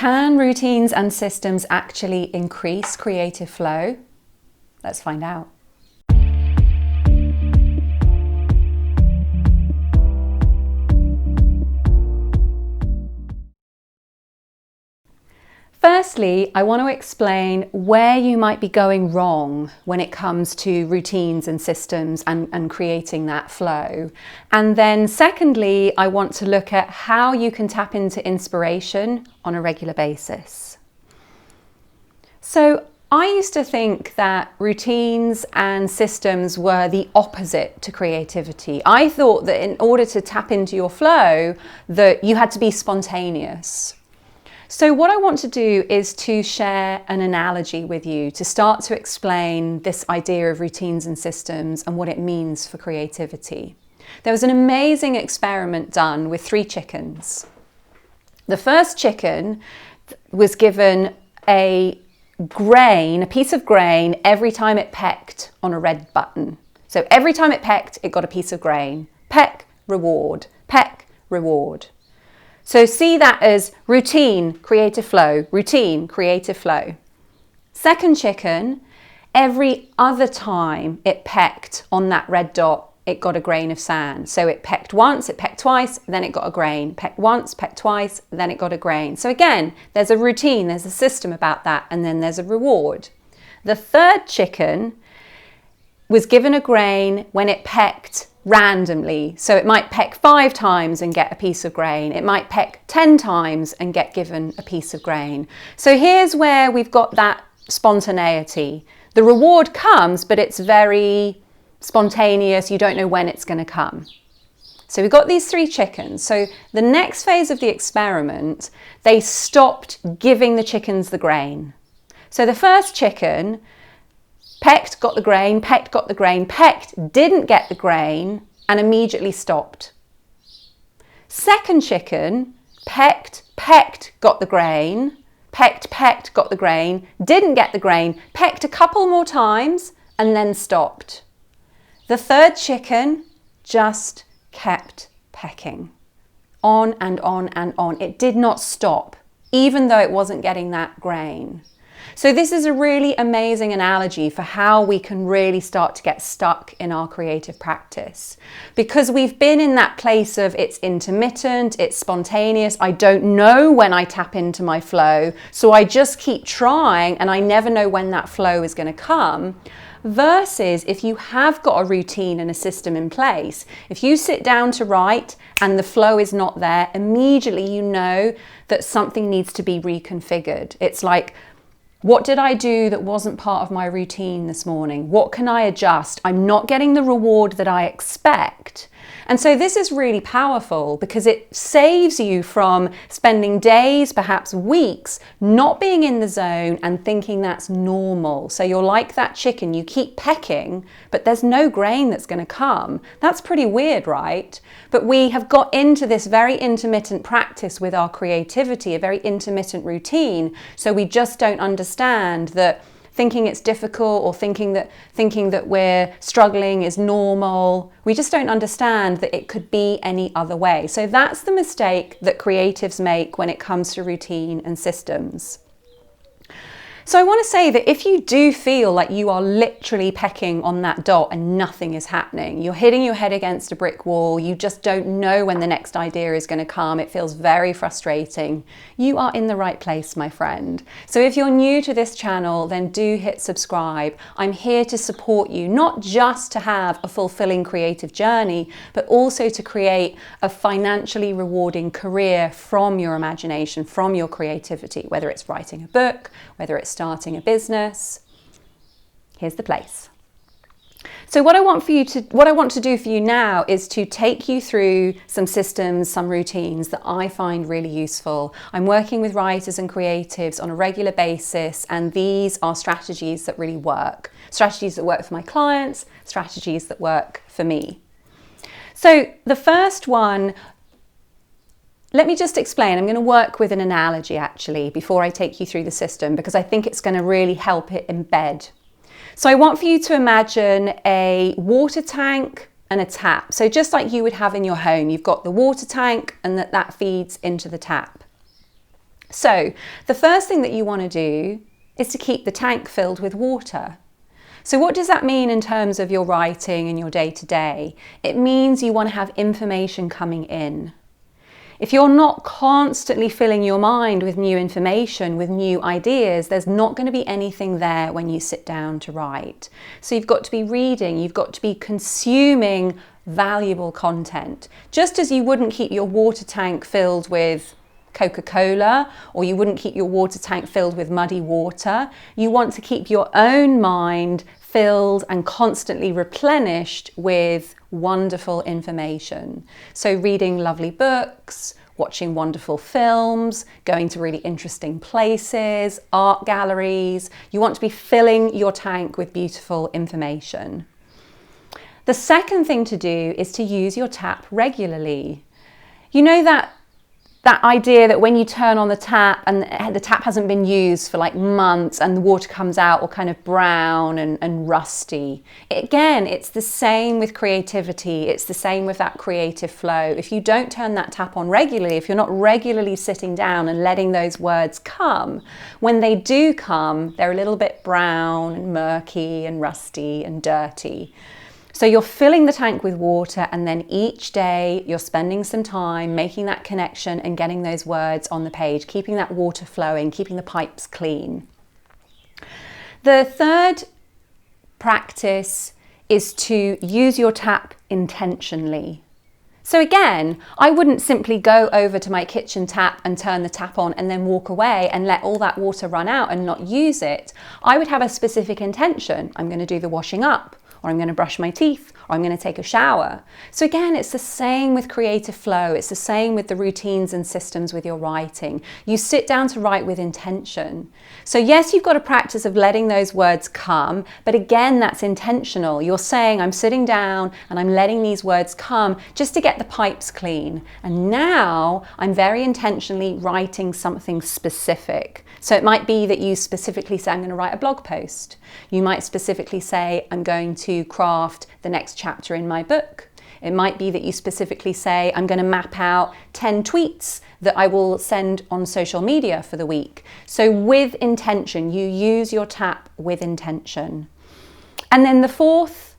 Can routines and systems actually increase creative flow? Let's find out. Firstly, I want to explain where you might be going wrong when it comes to routines and systems and creating that flow. And then secondly, I want to look at how you can tap into inspiration on a regular basis. So I used to think that routines and systems were the opposite to creativity. I thought that in order to tap into your flow, that you had to be spontaneous. So what I want to do is to share an analogy with you to start to explain this idea of routines and systems and what it means for creativity. There was an amazing experiment done with 3 chickens. The first chicken was given a piece of grain every time it pecked on a red button. So every time it pecked, it got a piece of grain. Peck, reward, peck, reward. So see that as routine, creative flow, routine, creative flow. Second chicken, every other time it pecked on that red dot, it got a grain of sand. So it pecked once, it pecked twice, then it got a grain. Pecked once, pecked twice, then it got a grain. So again, there's a routine, there's a system about that, and then there's a reward. The third chicken was given a grain when it pecked randomly. So it might peck 5 times and get a piece of grain. It might peck 10 times and get given a piece of grain. So here's where we've got that spontaneity. The reward comes, but it's very spontaneous. You don't know when it's going to come. So we've got these 3 chickens. So the next phase of the experiment, they stopped giving the chickens the grain. So the first chicken pecked, got the grain, pecked, got the grain, pecked, didn't get the grain, and immediately stopped. Second chicken, pecked, got the grain, pecked, got the grain, didn't get the grain, pecked a couple more times, and then stopped. The third chicken just kept pecking. On and on and on. It did not stop, even though it wasn't getting that grain. So this is a really amazing analogy for how we can really start to get stuck in our creative practice. Because we've been in that place of it's intermittent, it's spontaneous, I don't know when I tap into my flow, so I just keep trying and I never know when that flow is going to come. Versus if you have got a routine and a system in place, if you sit down to write and the flow is not there, immediately you know that something needs to be reconfigured. It's like, what did I do that wasn't part of my routine this morning? What can I adjust? I'm not getting the reward that I expect. And so this is really powerful because it saves you from spending days, perhaps weeks, not being in the zone and thinking that's normal. So you're like that chicken, you keep pecking, but there's no grain that's going to come. That's pretty weird, right? But we have got into this very intermittent practice with our creativity, a very intermittent routine. So we just don't understand that thinking it's difficult or thinking that we're struggling is normal. We just don't understand that it could be any other way. So that's the mistake that creatives make when it comes to routine and systems. So I want to say that if you do feel like you are literally pecking on that dot and nothing is happening, you're hitting your head against a brick wall, you just don't know when the next idea is going to come, it feels very frustrating, you are in the right place, my friend. So if you're new to this channel, then do hit subscribe. I'm here to support you, not just to have a fulfilling creative journey, but also to create a financially rewarding career from your imagination, from your creativity, whether it's writing a book, whether it's starting a business. Here's the place. So what I want to do for you now is to take you through some systems, some routines that I find really useful. I'm working with writers and creatives on a regular basis, and these are strategies that really work. Strategies that work for my clients, strategies that work for me. So the first one, let me just explain. I'm going to work with an analogy actually before I take you through the system because I think it's going to really help it embed. So I want for you to imagine a water tank and a tap. So just like you would have in your home, you've got the water tank and that feeds into the tap. So the first thing that you want to do is to keep the tank filled with water. So what does that mean in terms of your writing and your day-to-day? It means you want to have information coming in. If you're not constantly filling your mind with new information, with new ideas, there's not going to be anything there when you sit down to write. So you've got to be reading, you've got to be consuming valuable content. Just as you wouldn't keep your water tank filled with Coca-Cola, or you wouldn't keep your water tank filled with muddy water, you want to keep your own mind filled and constantly replenished with wonderful information. So reading lovely books, watching wonderful films, going to really interesting places, art galleries. You want to be filling your tank with beautiful information. The second thing to do is to use your tap regularly. You know that idea that when you turn on the tap and the tap hasn't been used for like months and the water comes out all kind of brown and rusty. Again, it's the same with creativity. It's the same with that creative flow. If you don't turn that tap on regularly, if you're not regularly sitting down and letting those words come, when they do come, they're a little bit brown and murky and rusty and dirty. So you're filling the tank with water, and then each day you're spending some time making that connection and getting those words on the page, keeping that water flowing, keeping the pipes clean. The third practice is to use your tap intentionally. So again, I wouldn't simply go over to my kitchen tap and turn the tap on and then walk away and let all that water run out and not use it. I would have a specific intention. I'm going to do the washing up, or I'm going to brush my teeth, or I'm going to take a shower. So again, it's the same with creative flow. It's the same with the routines and systems with your writing. You sit down to write with intention. So yes, you've got a practice of letting those words come, but again, that's intentional. You're saying, I'm sitting down and I'm letting these words come just to get the pipes clean. And now I'm very intentionally writing something specific. So it might be that you specifically say, I'm going to write a blog post. You might specifically say, I'm going to craft the next chapter in my book. It might be that you specifically say, I'm going to map out 10 tweets that I will send on social media for the week. So with intention, you use your tap with intention. And then the fourth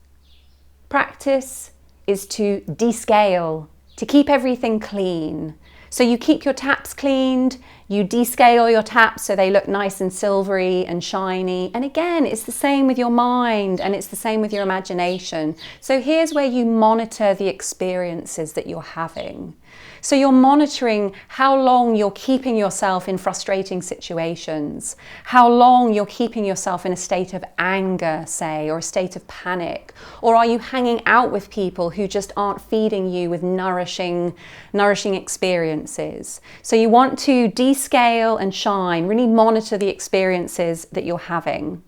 practice is to descale, to keep everything clean. So you keep your taps cleaned, you descale your taps so they look nice and silvery and shiny. And again, it's the same with your mind and it's the same with your imagination. So here's where you monitor the experiences that you're having. So you're monitoring how long you're keeping yourself in frustrating situations, how long you're keeping yourself in a state of anger, say, or a state of panic, or are you hanging out with people who just aren't feeding you with nourishing experiences. So you want to descale and shine, really monitor the experiences that you're having.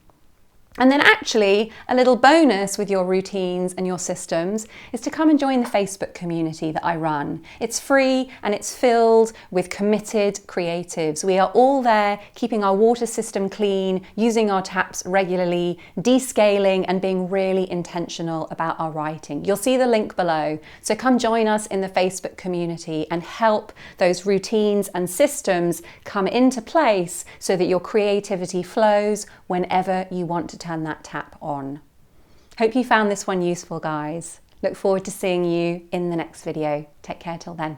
And then actually, a little bonus with your routines and your systems is to come and join the Facebook community that I run. It's free and it's filled with committed creatives. We are all there keeping our water system clean, using our taps regularly, descaling and being really intentional about our writing. You'll see the link below. So come join us in the Facebook community and help those routines and systems come into place so that your creativity flows whenever you want to turn that tap on. Hope you found this one useful, guys. Look forward to seeing you in the next video. Take care till then.